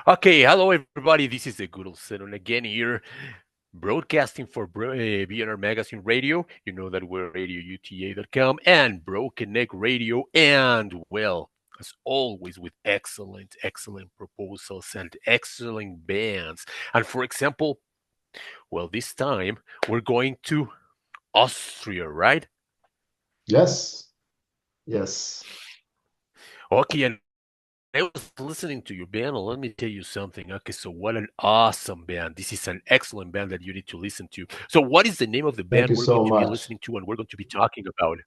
Okay, hello everybody. This is the good old Senon again here, broadcasting for BNR Magazine Radio. You know that we're radiouta.com and Broken Neck Radio, and well, as always, with excellent proposals and excellent bands. And for example, well, this time we're going to Austria, right? Yes, yes. Okay, and I was listening to your band, and let me tell you something. Okay, so what an awesome band. This is an excellent band that you need to listen to. So, what is the name of the band we're going to Thank be you so listening to much. and we're going to be talking about?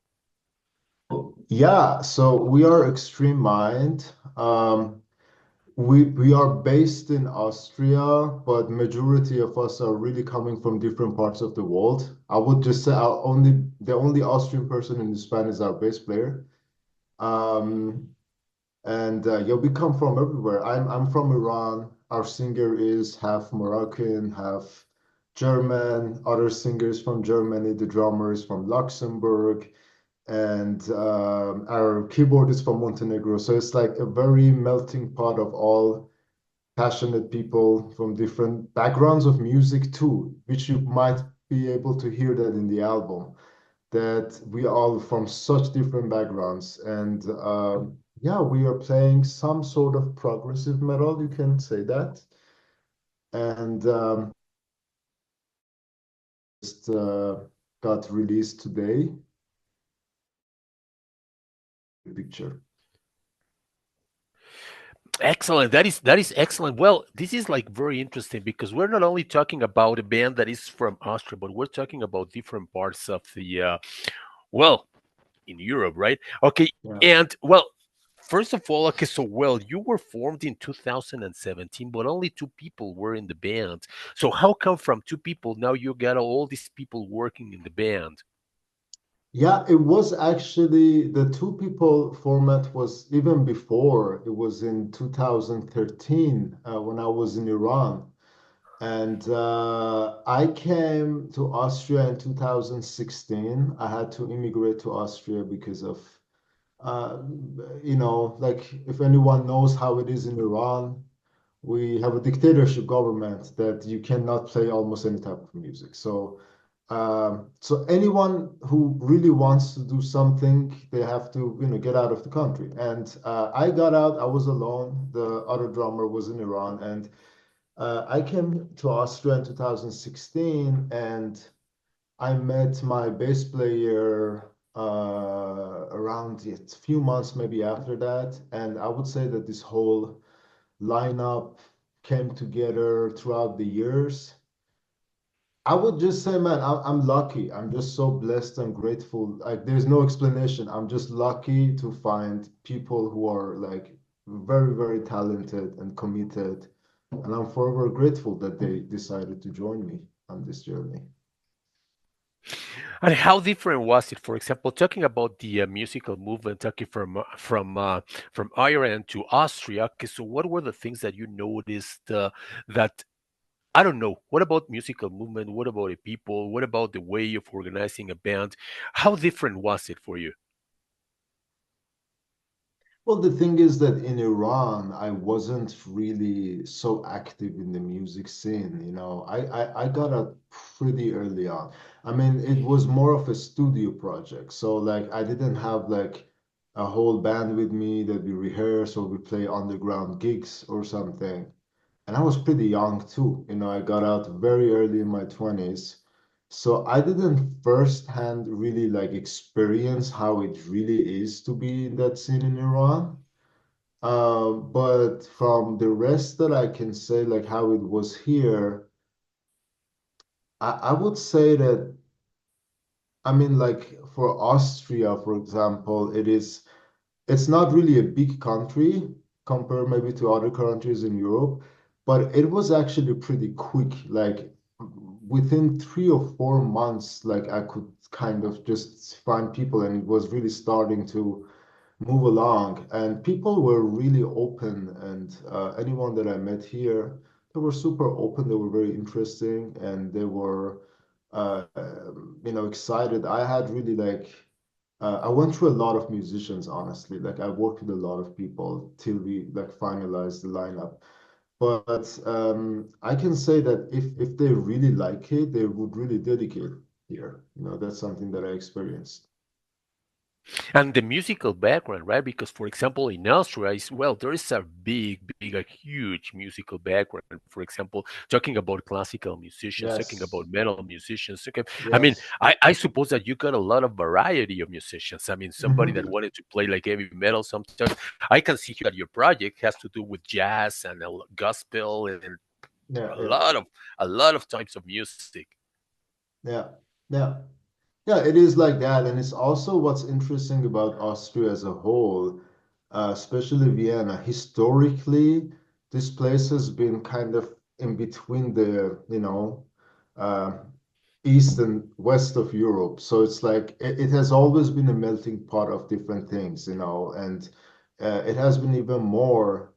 Yeah, so we are Extreme Mind. We are based in Austria, but majority of us are really coming from different parts of the world. I would just say the only Austrian person in this band is our bass player. Um, and yeah, we come from everywhere. I'm from Iran. Our singer is half Moroccan, half German. Other singers from Germany. The drummer is from Luxembourg, and our keyboard is from Montenegro. So it's like a very melting pot of all passionate people from different backgrounds of music too, which you might be able to hear that in the album, that we all from such different backgrounds. And yeah, we are playing some sort of progressive metal, you can say that. And just got released today. Picture. Excellent. That is excellent. Well, this is like very interesting because we're not only talking about a band that is from Austria, but we're talking about different parts of the well, in Europe, right? Okay, Yeah. and well, first of all, okay, so well, you were formed in 2017, but only two people were in the band. So how come from two people now you got all these people working in the band? Yeah, it was actually the two people format was even before. It was in 2013 when I was in Iran. And I came to Austria in 2016. I had to immigrate to Austria because of, uh, like if anyone knows how it is in Iran, we have a dictatorship government that you cannot play almost any type of music. So anyone who really wants to do something, they have to, get out of the country. And I got out. I was alone. The other drummer was in Iran, and I came to Austria in 2016, and I met my bass player around a few months maybe after that. And I would say that this whole lineup came together throughout the years. I would just say, man, I'm lucky. I'm just so blessed and grateful. Like, there's no explanation. I'm just lucky to find people who are like very, very talented and committed. And I'm forever grateful that they decided to join me on this journey. And how different was it? For example, talking about the musical movement, talking from Ireland to Austria. Okay, so what were the things that you noticed that I don't know? What about musical movement? What about the people? What about the way of organizing a band? How different was it for you? Well, the thing is that in Iran, I wasn't really so active in the music scene. I got out pretty early on. I mean, it was more of a studio project. So like I didn't have like a whole band with me that we rehearse or we play underground gigs or something. And I was pretty young too. I got out very early in my 20s. So I didn't firsthand really like experience how it really is to be in that scene in Iran. But from the rest that I can say, like how it was here, I would say that, I mean, like for Austria, for example, it's not really a big country compared maybe to other countries in Europe, but it was actually pretty quick. Like within 3 or 4 months, like I could kind of just find people, and it was really starting to move along. And people were really open, and anyone that I met here, they were super open. They were very interesting, and they were, excited. I had really like I went through a lot of musicians, honestly. Like I worked with a lot of people till we like finalized the lineup. But I can say that if they really like it, they would really dedicate here. That's something that I experienced. And the musical background, right? Because, for example, in Austria, as well, there is a a huge musical background. For example, talking about classical musicians, talking about Yes, metal musicians. Okay, I mean, yes. I suppose that you got a lot of variety of musicians. I mean, somebody that Hmm. wanted to play like heavy metal sometimes. I can see here that your project has to do with jazz and gospel and Yeah, a yeah, lot of a lot of types of music. yeah, yeah. Yeah, it is like that. And it's also what's interesting about Austria as a whole, especially Vienna. Historically, this place has been kind of in between uh, east and west of Europe. So it's like it has always been a melting pot of different things, and it has been even more.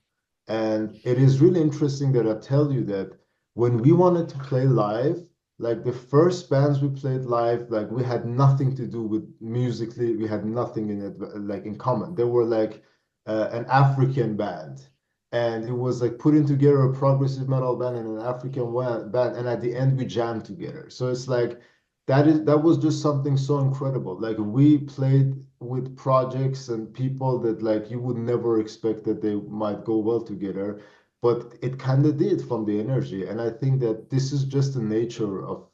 And it is really interesting that I tell you that when we wanted to play live, like the first bands we played live, like we had nothing to do with musically, we had nothing in it like in common. They were like an African band, and it was like putting together a progressive metal band and an African band, and at the end we jammed together. So it's like that was just something so incredible. Like we played with projects and people that like you would never expect that they might go well together, but it kind of did from the energy. And I think that this is just the nature of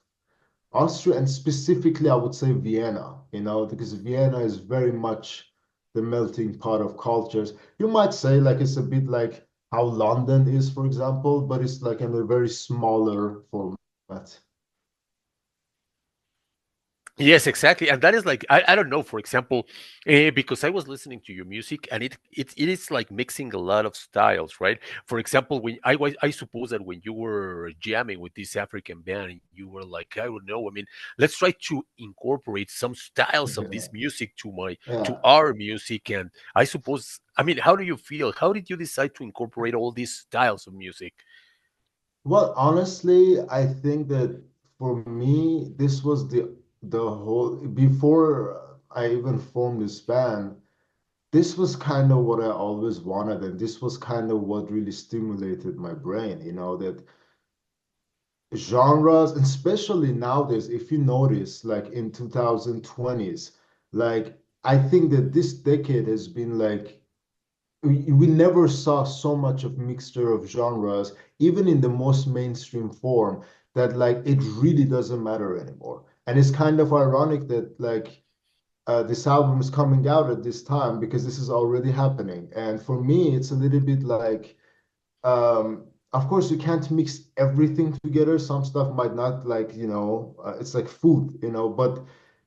Austria, and specifically, I would say Vienna, because Vienna is very much the melting pot of cultures. You might say like it's a bit like how London is, for example, but it's like in a very smaller format. Yes, exactly, and that is like I don't know. For example, because I was listening to your music, and it is like mixing a lot of styles, right? For example, I suppose that when you were jamming with this African band, you were like, I don't know. I mean, let's try to incorporate some styles of this music to Yeah. our music, and I suppose. I mean, how do you feel? How did you decide to incorporate all these styles of music? Well, honestly, I think that for me, this was the whole before I even formed this band. This was kind of what I always wanted, and this was kind of what really stimulated my brain, that genres, and especially nowadays, if you notice, like in 2020s, like I think that this decade has been like we never saw so much of mixture of genres, even in the most mainstream form, that like it really doesn't matter anymore. And it's kind of ironic that like this album is coming out at this time because this is already happening. And for me, it's a little bit like, of course, you can't mix everything together. Some stuff might not it's like food, but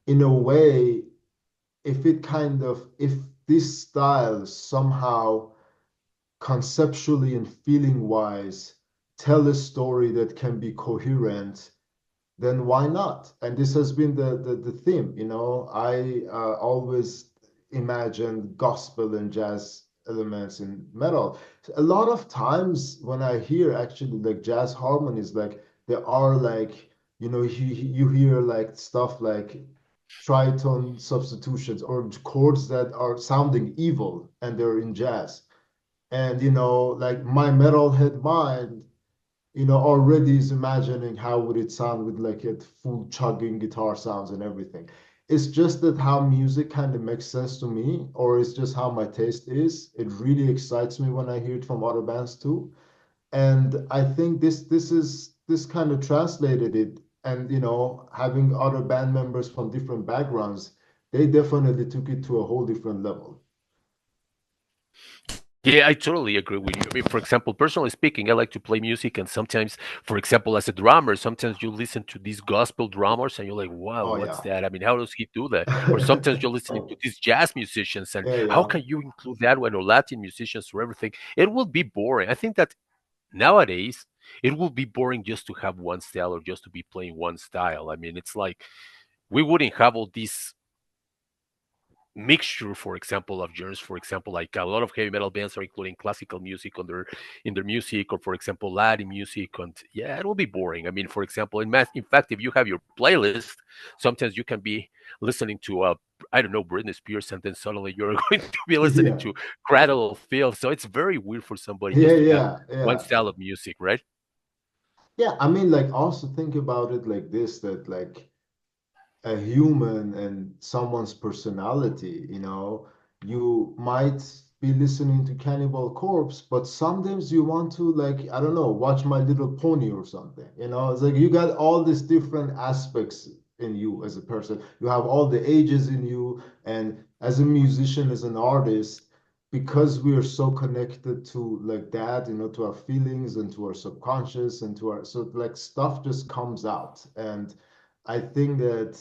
in a way, if this style somehow conceptually and feeling wise tell a story that can be coherent, then why not? And this has been the theme. I always imagine gospel and jazz elements in metal. A lot of times when I hear actually like jazz harmonies, like there are like, you hear like stuff like tritone substitutions or chords that are sounding evil and they're in jazz. And like my metalhead mind already is imagining how would it sound with like a full chugging guitar sounds and everything. It's just that how music kind of makes sense to me, or it's just how my taste is. It really excites me when I hear it from other bands too. And I think this kind of translated it. And having other band members from different backgrounds, they definitely took it to a whole different level. Yeah, I totally agree with you. I mean, for example, personally speaking, I like to play music, and sometimes, for example, as a drummer, sometimes you listen to these gospel drummers, and you're like, "Wow, Oh what's yeah. that? I mean, how does he do that?" Or sometimes you're listening to these jazz musicians, and Yeah, how yeah. can you include that one or Latin musicians or everything? It will be boring. I think that nowadays it will be boring just to have one style or just to be playing one style. I mean, it's like we wouldn't have all these mixture, for example, of genres. For example, like a lot of heavy metal bands are including classical music on their in their music, or for example, Latin music. And yeah, it will be boring. I mean, for example, in fact, if you have your playlist, sometimes you can be listening to I don't know, Britney Spears, and then suddenly you're going to be listening Yeah. to Cradle of Filth. So it's very weird for somebody Yeah, just to have yeah, one yeah. style of music, right? Yeah, I mean, like, also think about it like this, that like a human and someone's personality, you might be listening to Cannibal Corpse, but sometimes you want to, like, I don't know, watch My Little Pony or something. It's like you got all these different aspects in you as a person. You have all the ages in you, and as a musician, as an artist, because we are so connected to like that, to our feelings and to our subconscious and to our, so like stuff just comes out. And I think that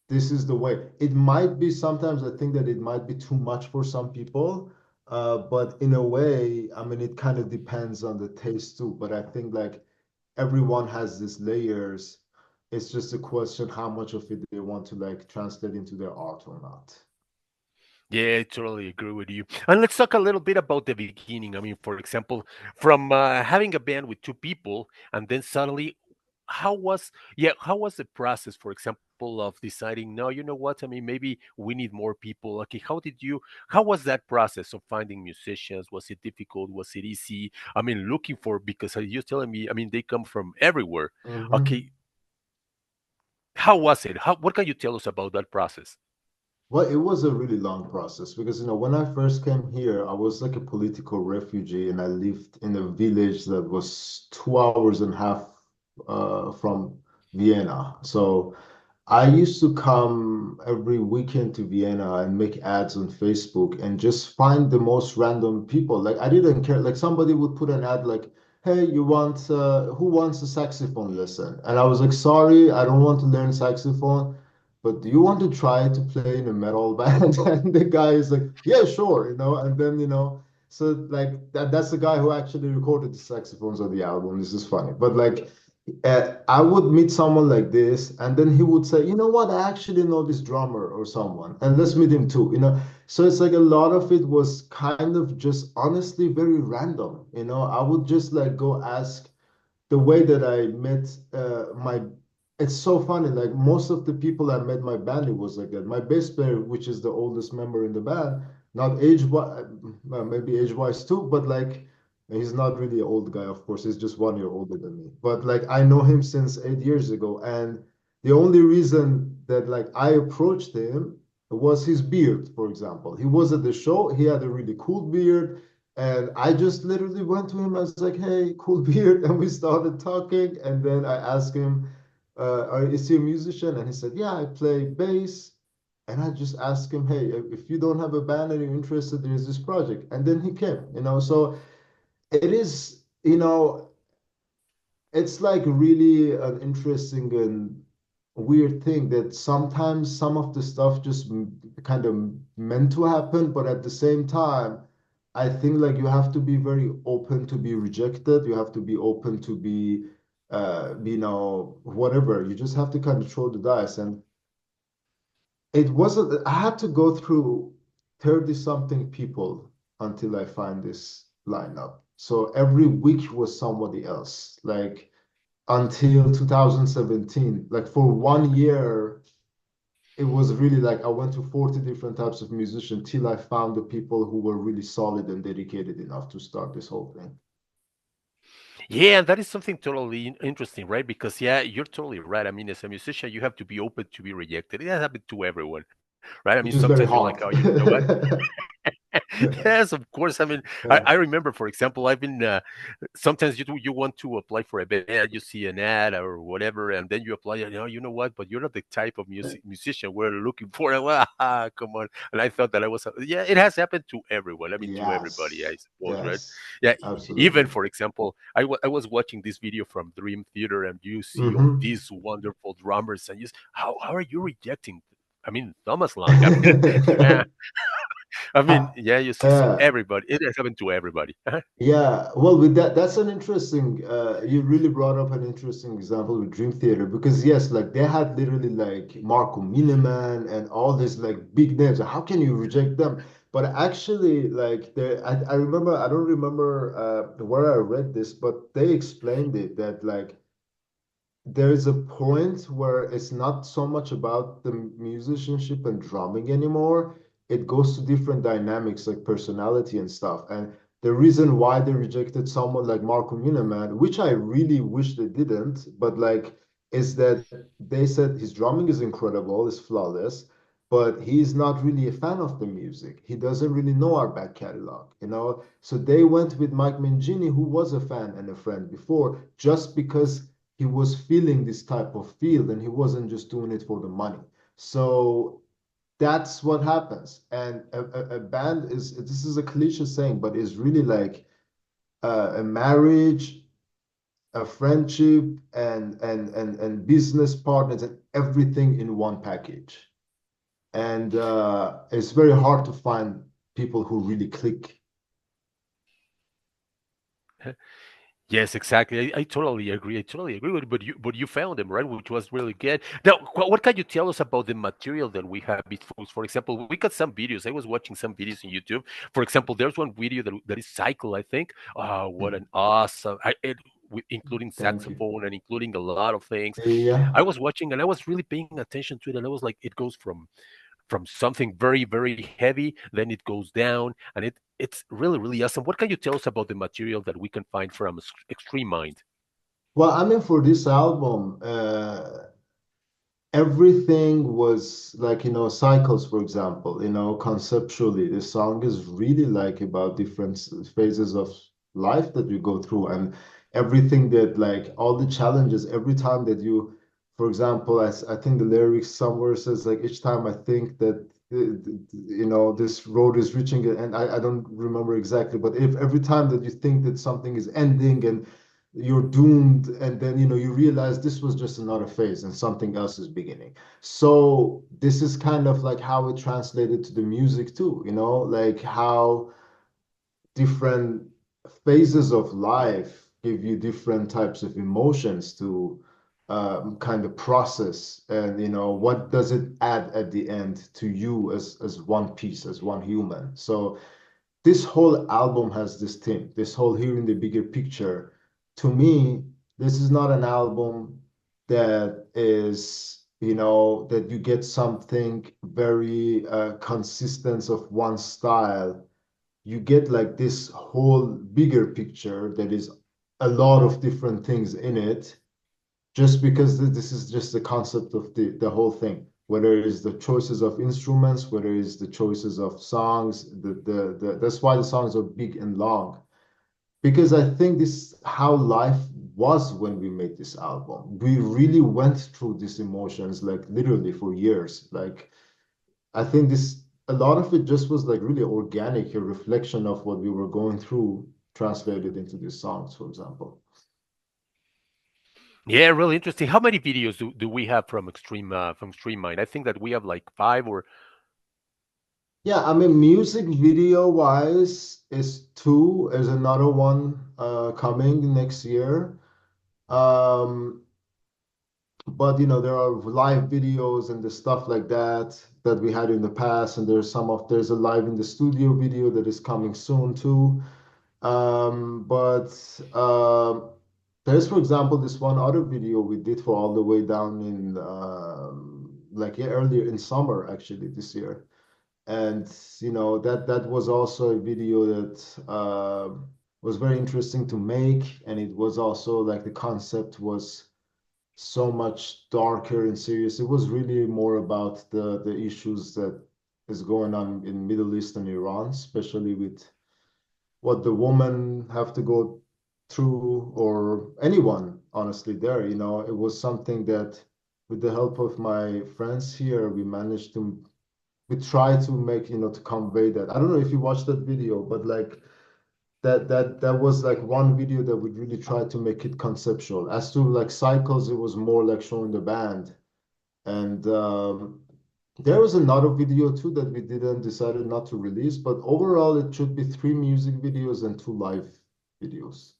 this is the way. It might be sometimes, I think that it might be too much for some people, but in a way, I mean, it kind of depends on the taste too. But I think like everyone has these layers. It's just a question how much of it they want to like translate into their art or not. Yeah, I totally agree with you. And let's talk a little bit about the beginning. I mean, for example, from having a band with two people, and then suddenly, how was the process, for example, of deciding, no, you know what? I mean, maybe we need more people. Okay, how was that process of finding musicians? Was it difficult? Was it easy? I mean, looking for, because you're telling me, I mean, they come from everywhere. Mhm. Okay, how was it? What can you tell us about that process? Well, it was a really long process because, when I first came here, I was like a political refugee and I lived in a village that was 2 hours and a half from Vienna. So I used to come every weekend to Vienna and make ads on Facebook and just find the most random people. Like I didn't care. Like somebody would put an ad like, "Hey, who wants a saxophone lesson?" And I was like, "Sorry, I don't want to learn saxophone, but do you want to try to play in a metal band?" And the guy is like, "Yeah, sure," And then, so like that's the guy who actually recorded the saxophones on the album. This is funny, but like I would meet someone like this, and then he would say, "You know what? I actually know this drummer or someone, and let's meet him too." So it's like a lot of it was kind of just honestly very random. I would just like go ask the way that I met my. It's so funny. Like most of the people I met my band, it was like that. My bass player, which is the oldest member in the band, not age wise, maybe age wise too, but like he's not really an old guy. Of course, he's just 1 year older than me. But like I know him since 8 years ago, and the only reason that like I approached him was his beard, for example. He was at the show. He had a really cool beard. And I just literally went to him. I was like, "Hey, cool beard," and we started talking. And then I asked him, "Is he a musician?" And he said, "Yeah, I play bass." And I just asked him, "Hey, if you don't have a band and you're interested, there's this project." And then he came. So it is, it's like really an interesting and weird thing that sometimes some of the stuff just kind of meant to happen, but at the same time, I think like you have to be very open to be rejected. You have to be open to be, whatever. You just have to kind of throw the dice. And it wasn't, I had to go through 30 something people until I find this lineup. So every week was somebody else. Like, until 2017. Like for 1 year, it was really like I went to 40 different types of musicians till I found the people who were really solid and dedicated enough to start this whole thing. Yeah, that is something totally interesting, right? Because yeah, you're totally right. I mean, as a musician, you have to be open to be rejected. It has happened to everyone, right? I mean, Which is sometimes you're very like, oh, hard. you know what? Yes, of course. I mean, I Yeah. remember, for example, I've been sometimes you want to apply for a band, you see an ad or whatever, and then you apply, and you know what? But you're not the type of musician we're looking for. Well, come on. And I thought that I was, yeah, it has happened to everyone. I mean, to everybody, I Yes. suppose, right? Yes. Yeah, even Absolutely. for example, I was watching this video from Dream Theater, and you see all Hmm. these wonderful drummers, and how are you rejecting? I mean, Thomas Lang. I mean, I mean, Ha- yeah, you see yeah. everybody. It has happened to everybody. Yeah, well, with that, that's an interesting. You really brought up an interesting example with Dream Theater because yes, like they had literally like Marco Miniman and all these like big names. How can you reject them? But actually, like I remember, I don't remember where I read this, but they explained it that like there is a point where it's not so much about the musicianship and drumming anymore. It goes to different dynamics like personality and stuff. And the reason why they rejected someone like Marco Miniman, which I really wish they didn't, but like, is that they said his drumming is incredible, is flawless, but he's not really a fan of the music. He doesn't really know our back catalog, you know? So they went with Mike Mangini, who was a fan and a friend before, just because he was feeling this type of field and he wasn't just doing it for the money. So that's what happens. And a band is, this is a cliche saying, but is really like a marriage, a friendship, and business partners and everything in one package. And it's very hard to find people who really click. Yes, exactly. I totally agree. I totally agree with you. But you found them, right? Which was really good. Now, what can you tell us about the material that we have before? For example, we got some videos. I was watching some videos on YouTube. For example, there's one video that is Cycle, I think. What an awesome, including Thank you. saxophone and including a lot of things. Yeah. I was watching and I was really paying attention to it. And I was like, it goes from something very very heavy, then it goes down, and it's really really awesome. What can you tell us about the material that we can find from Extreme Mind? Well, I mean, for this album, everything was like, cycles, for example, conceptually the song is really like about different phases of life that you go through, and everything that, like, all the challenges every time that you, for example, as I think the lyrics somewhere says, like, each time I think that this road is reaching it, and I don't remember exactly, but if every time that you think that something is ending and you're doomed, and then you realize this was just another phase and something else is beginning. So this is kind of like how it translated to the music too, like how different phases of life give you different types of emotions to kind of process, and what does it add at the end to you as one piece, as one human. So this whole album has this theme, this whole hearing the bigger picture. To me, this is not an album that is, that you get something very consistent of one style. You get like this whole bigger picture that is a lot of different things in it, just because this is just the concept of the whole thing, whether it's the choices of instruments, whether it's the choices of songs, that's why the songs are big and long, because I think this is how life was when we made this album. We really went through these emotions like literally for years. Like, I think this, a lot of it just was like really organic, a reflection of what we were going through translated into these songs, for example. Yeah, really interesting. How many videos do we have from Extreme Mind? I think that we have like five or Yeah, I mean, music video wise is two. There's another one coming next year. Um, but there are live videos and the stuff like that we had in the past, and there's a live in the studio video that is coming soon too. But there's, for example, this one other video we did for all the way down in like, yeah, earlier in summer actually this year. And that was also a video that was very interesting to make, and it was also like the concept was so much darker and serious. It was really more about the issues that is going on in Middle East and Iran, especially with what the woman have to go through, or anyone honestly there. It was something that, with the help of my friends here, we try to make, to convey that. I don't know if you watched that video, but like that was like one video that we really tried to make it conceptual. As to like cycles, it was more like showing the band, and There was another video too that we didn't decided not to release, but overall it should be three music videos and two live videos.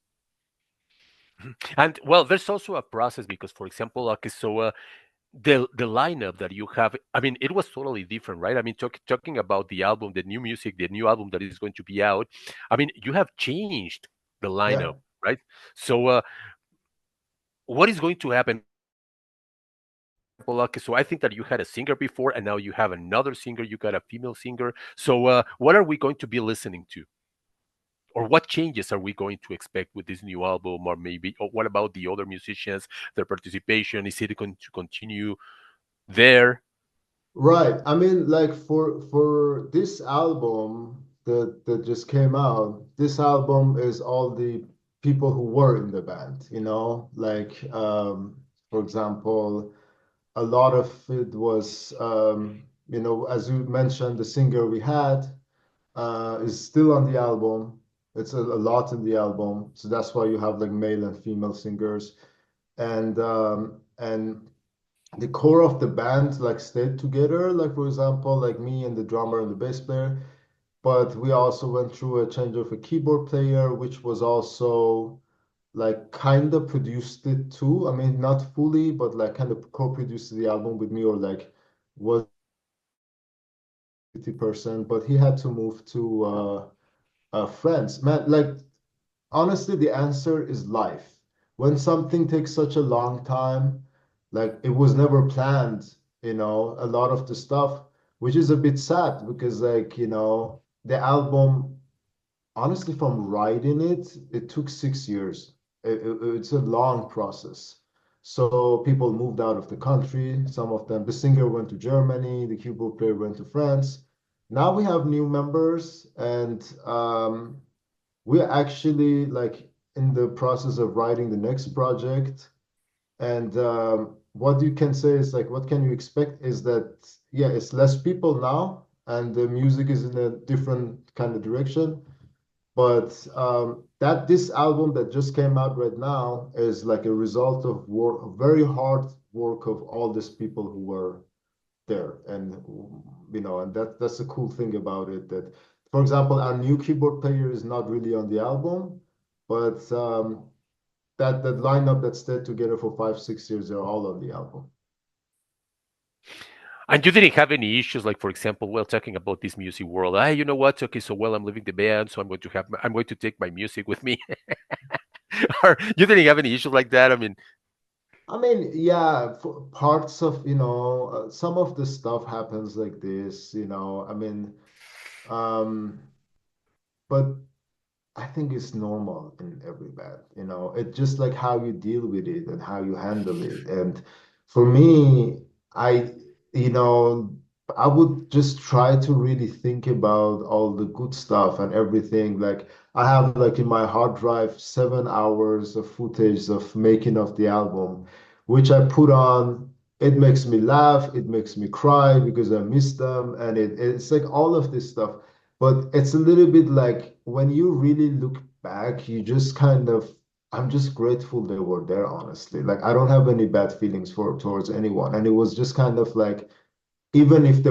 And well, there's also a process because, for example, okay, so the lineup that you have, I mean, it was totally different, right? I mean, talking about the album, the new music, the new album that is going to be out. I mean, you have changed the lineup, Yeah. right? So, what is going to happen? Okay, so I think that you had a singer before, and now you have another singer. You got a female singer. So, what are we going to be listening to? Or what changes are we going to expect with this new album? Or maybe, or what about the other musicians, their participation? Is it going to continue there? Right. I mean, like for this album that just came out, this album is all the people who were in the band, you know? Like for example, a lot of it was you know, as you mentioned, the singer we had is still on the album. It's a lot in the album. So that's why you have like male and female singers. And the core of the band like stayed together, like for example like me and the drummer and the bass player, but we also went through a change of a keyboard player which was also like kind of produced it too. I mean, not fully, but like kind of co-produced the album with me, or like was 50%, but he had to move to France. Man, like honestly, the answer is life. When something takes such a long time, like it was never planned, you know, a lot of the stuff, which is a bit sad because, like, you know, the album, honestly, from writing it, it took 6 years. It's a long process. So people moved out of the country. Some of them, the singer went to Germany, the keyboard player went to France. Now we have new members, and we're actually like in the process of writing the next project. And what you can say is like, what can you expect is that, yeah, it's less people now, and the music is in a different kind of direction. But that this album that just came out right now is like a result of work, very hard work of all these people who were there. And you know, and that's the cool thing about it, that for example our new keyboard player is not really on the album, but that lineup that stayed together for 5 6 years, they're all on the album. And you didn't have any issues, like for example, well, talking about this music world. Ah, you know what? Okay, so well, I'm leaving the band, so I'm going to take my music with me. Or you didn't have any issues like that? I mean, I mean, yeah, for parts of, you know, some of the stuff happens like this, you know. I mean, um but I think it's normal in every band, you know. It's just like how you deal with it and how you handle it. And for me, I, you know, I would just try to really think about all the good stuff and everything. Like I have like in my hard drive 7 hours of footage of making of the album, which I put on. It makes me laugh, it makes me cry because I miss them, and it's like all of this stuff. But it's a little bit like when you really look back, you just kind of, I'm just grateful they were there, honestly. Like I don't have any bad feelings for towards anyone. And it was just kind of like, even if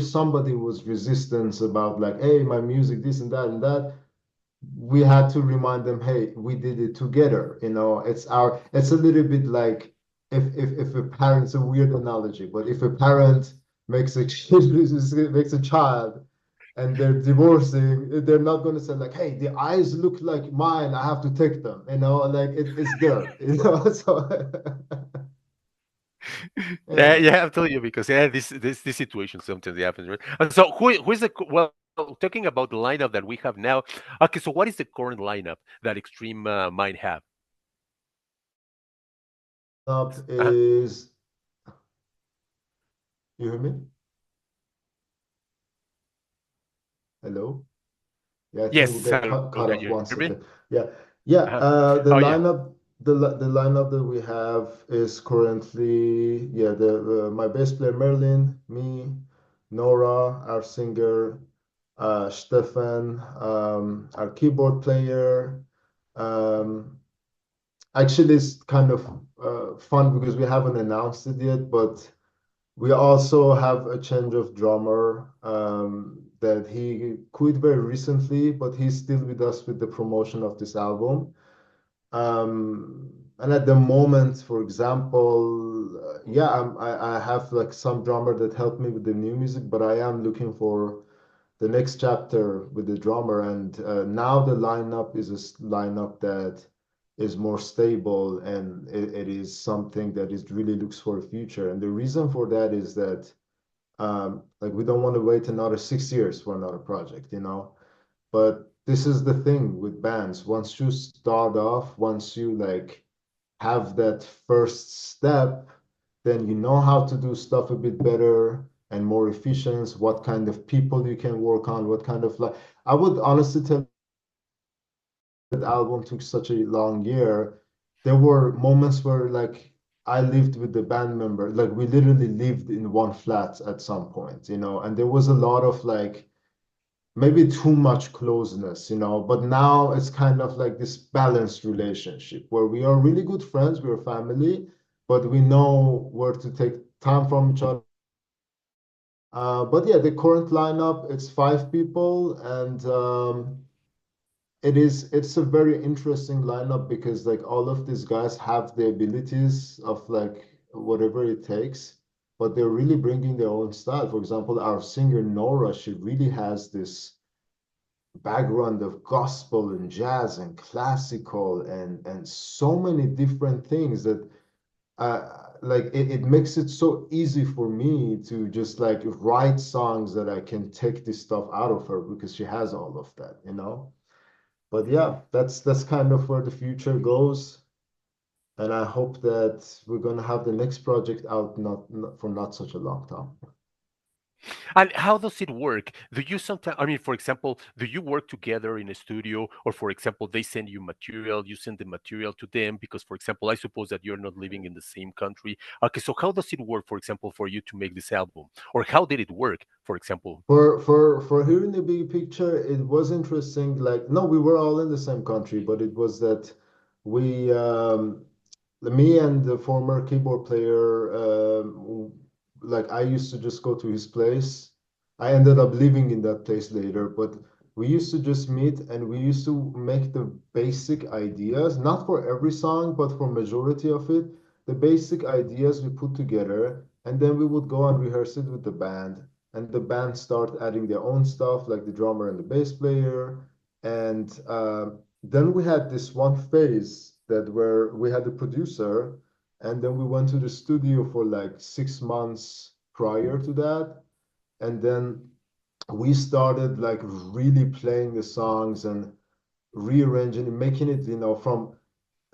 somebody was resistance about like, hey, my music, this and that, we had to remind them, hey, we did it together. You know, it's a little bit like if a parent's a weird analogy, but if a parent makes a makes a child and they're divorcing, they're not going to say like, hey, the eyes look like mine, I have to take them, you know, like it's there, you know. So yeah, yeah. yeah, I'm telling you because yeah, this situation sometimes happens, right? And so who's well, talking about the lineup that we have now? Okay, so what is the current lineup that Extreme might have? Up Uh, is, you hear me? Hello? Yeah, I think we yes, get hello, cut can you off hear one me? second. Yeah, yeah. Oh The yeah. lineup, the lineup that we have is currently, yeah, the my bass player Merlin, me, Nora, our singer, Stefan, our keyboard player. Um, Actually, it's kind of fun because we haven't announced it yet, but We also have a change of drummer that he quit very recently, but he's still with us with the promotion of this album. And at the moment, for example, yeah, I have like some drummer that helped me with the new music, but I am looking for the next chapter with the drummer. And now the lineup is a lineup that is more stable, and it is something that is really looks for a future. And the reason for that is that like we don't want to wait another 6 years for another project, you know. But this is the thing with bands. Once you start off, once you like have that first step, then you know how to do stuff a bit better and more efficient, what kind of people you can work on, what kind of like I would honestly tell you that album took such a long year. There were moments where like I lived with the band member, like we literally lived in one flat at some point, you know, and there was a lot of like maybe too much closeness, you know, but now it's kind of like this balanced relationship where we are really good friends, we're family, but we know where to take time from each other. But yeah, the current lineup, it's 5 people, and it's a very interesting lineup because like all of these guys have the abilities of like whatever it takes, but they're really bringing their own style. For example, our singer Nora, she really has this background of gospel and jazz and classical and so many different things that like it makes it so easy for me to just like write songs that I can take this stuff out of her because she has all of that, you know. But yeah, that's kind of where the future goes, and I hope that we're gonna have the next project out not for not such a long time. And how does it work? Do you sometimes, I mean, for example, do you work together in a studio, or for example, they send you material, you send the material to them? Because, for example, I suppose that you're not living in the same country. Okay, so how does it work, for example, for you to make this album? Or how did it work, for example? For hearing the big picture, it was interesting. Like, no, we were all in the same country, but it was that we me and the former keyboard player, like I used to just go to his place. I ended up living in that place later, but we used to just meet and we used to make the basic ideas, not for every song, but for majority of it, the basic ideas we put together, and then we would go and rehearse it with the band, and the band start adding their own stuff, like the drummer and the bass player, and then we had this one phase that where we had a producer, and then we went to the studio for like 6 months prior to that, and then we started like really playing the songs and rearranging and making it, you know, from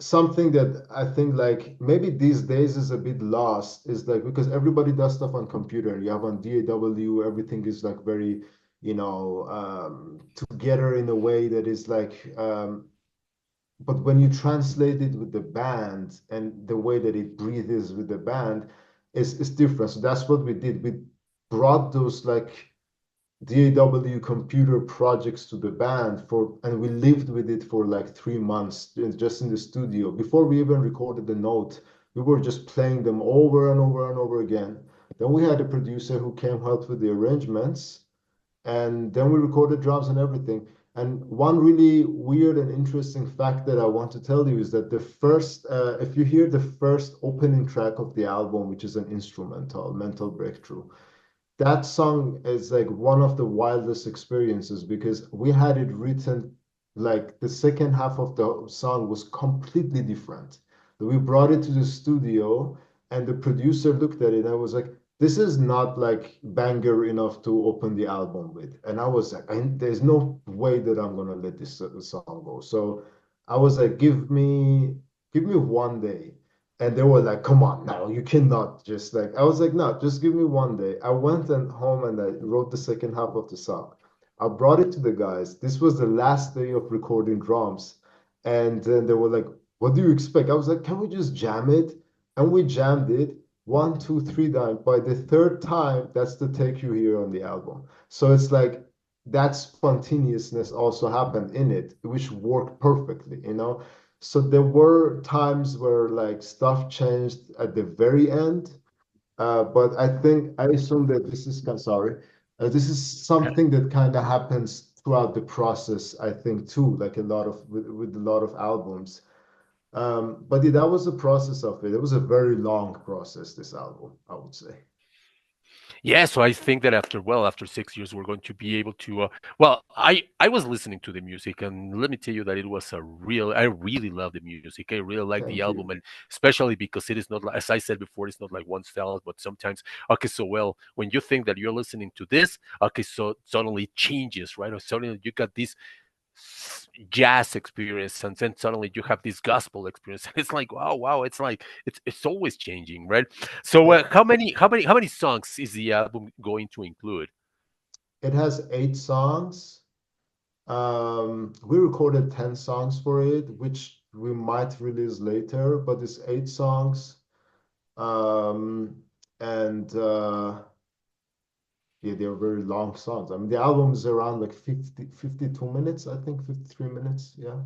something that I think like maybe these days is a bit lost is like because everybody does stuff on computer. You have on DAW, everything is like very, you know, together in a way that is like but when you translate it with the band and the way that it breathes with the band is different. So that's what we did. We brought those like DAW computer projects to the band for, and we lived with it for like 3 months just in the studio. Before we even recorded the note, we were just playing them over and over and over again. Then we had a producer who came help with the arrangements, and then we recorded drums and everything. And one really weird and interesting fact that I want to tell you is that the first, if you hear the first opening track of the album, which is an instrumental, Mental Breakthrough, that song is like one of the wildest experiences because we had it written like the second half of the song was completely different. We brought it to the studio and the producer looked at it and was like, this is not like banger enough to open the album with. And I was like, there's no way that I'm gonna let this song go. So I was like, give me one day. And they were like, come on, no, you cannot just like, I was like, no, just give me one day. I went and home and I wrote the second half of the song. I brought it to the guys. This was the last day of recording drums. And then they were like, what do you expect? I was like, can we just jam it? And we jammed it 1, 2, 3 times. By the third time, that's the take you hear on the album. So it's like that spontaneousness also happened in it, which worked perfectly, you know? So there were times where like stuff changed at the very end, But I assume that this is sorry, this is something that kind of happens throughout the process. I think too, like a lot of with a lot of albums. But yeah, that was the process of it. It was a very long process. This album, I would say. Yeah, so I think that after 6 years, we're going to be able to. Well, I was listening to the music, and let me tell you that it was a real. I really love the music. I really like the Thank album, you. and especially because it is not like, as I said before, it's not like one style, but sometimes. Okay, so well, when you think that you're listening to this, okay, so suddenly it changes, right? Or suddenly you got this jazz experience, and then suddenly you have this gospel experience, and it's like wow, wow, it's like it's always changing, right? So Yeah, how many songs is the album going to include? it has 8 songs. We recorded 10 songs for it, which we might release later, but it's 8 songs. Um, and Yeah, they're very long songs. I mean, the album is around like 52 minutes, I think 53 minutes. Yeah.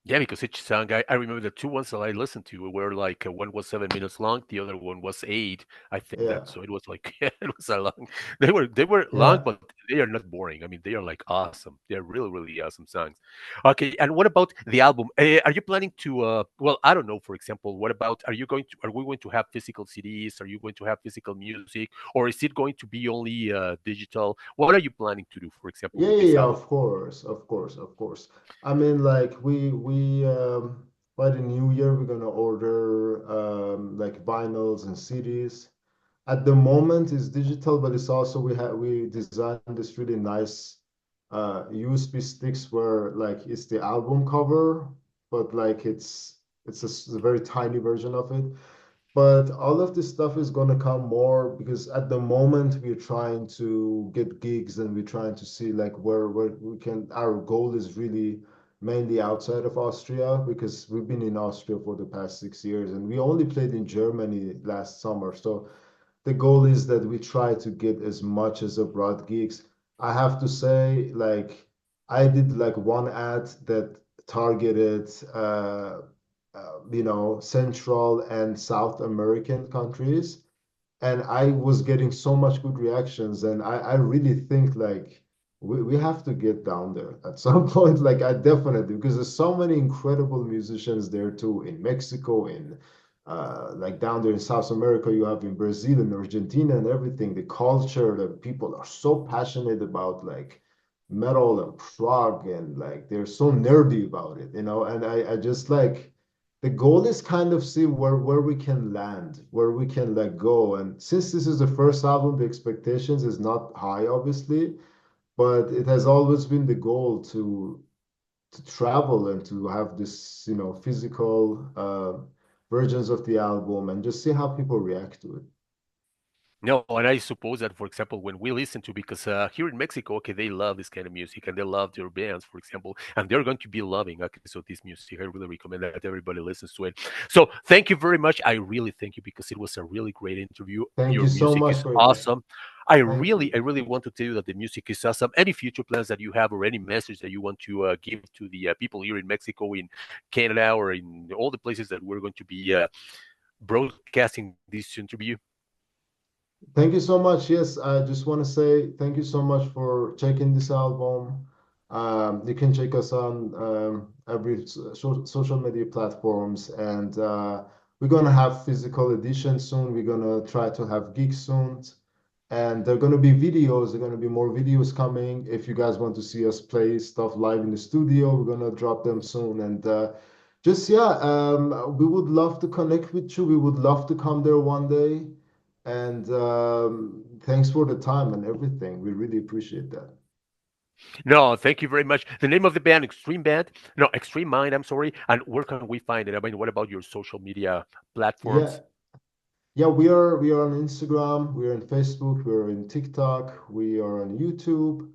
Yeah, because each song, I remember the two ones that I listened to were like one was 7 minutes long, the other one was eight. I think that Yeah. so it was like it was a long. They were long, Yeah. but they are not boring. I mean, they are like awesome. They're really really awesome songs. Okay, and what about the album? Are you planning to? Well, I don't know. For example, what about? Are we going to have physical CDs? Are you going to have physical music, or is it going to be only digital? What are you planning to do? For example, Yeah, with yeah, this yeah, album? of course, of course, of course. I mean, like we by the new year we're gonna order like vinyls and CDs. At the moment it's digital, but it's also we designed this really nice USB sticks where like it's the album cover, but like it's a very tiny version of it. But all of this stuff is going to come more because at the moment we're trying to get gigs and we're trying to see like where we can. Our goal is really mainly outside of Austria because we've been in Austria for the past 6 years and we only played in Germany last summer. So the goal is that we try to get as much as abroad gigs. I have to say, like, I did like one ad that targeted, Central and South American countries and I was getting so much good reactions, and I really think like we have to get down there at some point. Like I definitely because there's so many incredible musicians there too in Mexico, in like down there in South America, you have in Brazil and Argentina and everything. The culture, the people are so passionate about like metal and prog, and like they're so nerdy about it, and I just like the goal is kind of see where we can land, where we can let go. And since this is the first album, the expectations is not high, obviously, but it has always been the goal to travel and to have this, physical versions of the album and just see how people react to it. No, and I suppose that, for example, when we listen to, because here in Mexico, okay, they love this kind of music and they love their bands, for example, and they're going to be loving, okay, so this music. I really recommend that everybody listens to it. So thank you very much. I really thank you because it was a really great interview. Thank Your you so music much is for your time. awesome. I Thank really, you. I really want to tell you that the music is awesome. Any future plans that you have, or any message that you want to give to the people here in Mexico, in Canada, or in all the places that we're going to be broadcasting this interview? Thank you so much. Yes, I just want to say thank you so much for checking this album. You can check us on every social media platforms, and we're gonna have physical edition soon. We're gonna try to have gigs soon, and there are gonna be videos. There are gonna be more videos coming. If you guys want to see us play stuff live in the studio, we're gonna drop them soon. And just yeah, we would love to connect with you. We would love to come there one day. And thanks for the time and everything. We really appreciate that. No, thank you very much. The name of the band, Extreme Band, no, Extreme Mind. I'm sorry. And where can we find it? I mean, what about your social media Yeah, platforms? yeah, we are on Instagram, we're on Facebook, we're in TikTok, we are on YouTube,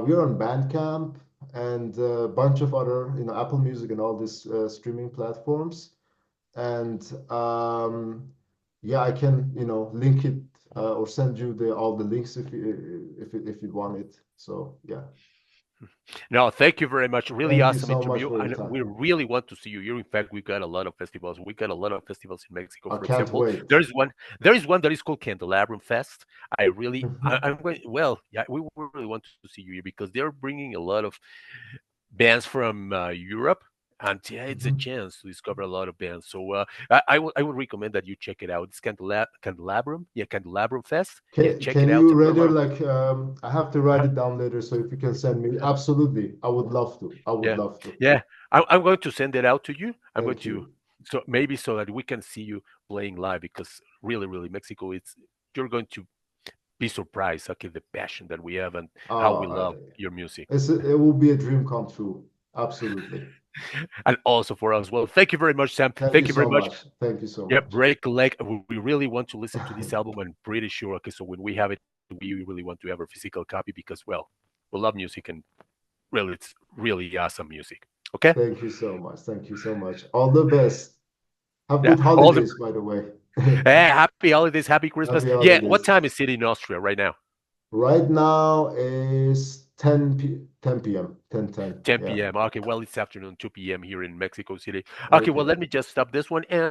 we are on Bandcamp, and a bunch of other, Apple Music and all these streaming platforms. And yeah, I can, link it or send you the all the links if you want it. So yeah. No, thank you very much. Really Thank you awesome so much interview, for your and time. we really want to see you. You, in fact, we got a lot of festivals. We got a lot of festivals in Mexico. I For can't example, wait. there is one. There is one that is called Candelabrum Fest. I'm going. Well, yeah, we really want to see you here because they're bringing a lot of bands from Europe, and yeah, it's a chance to discover a lot of bands. So I would recommend that you check it out. It's Candelabrum, yeah, Candelabrum Fest. Yeah, check it Can out. you There are a rather lot of like I have to write uh it down later, so if you can send me, absolutely. I would love to. I would yeah, love to. yeah. I'm going to send it out to you. I'm going Thank to you. so maybe so that we can see you playing live because really Mexico, it's you're going to be surprised. Okay, the passion that we have and how we Uh, love your music. it will be a dream come true. Absolutely. And also for us. Well, thank you very much, Sam. Thank you Thank you very so much. much. Thank you so Yeah, much. break a leg. We really want to listen to this album. I'm pretty sure. Okay, so when we have it, we really want to have a physical copy because, well, we love music and really, it's really awesome music. Okay. Thank you so much. Thank you so much. All the best. Have Yeah. good All the holidays, by the way. happy holidays, happy Christmas. Happy Yeah. What holidays. time is it in Austria right now? Right now is 10 p.m. 10:10. 10 Yeah. p.m. Okay. Well, it's afternoon, 2 p.m. here in Mexico City. Okay. Well, Okay. let me just stop this one and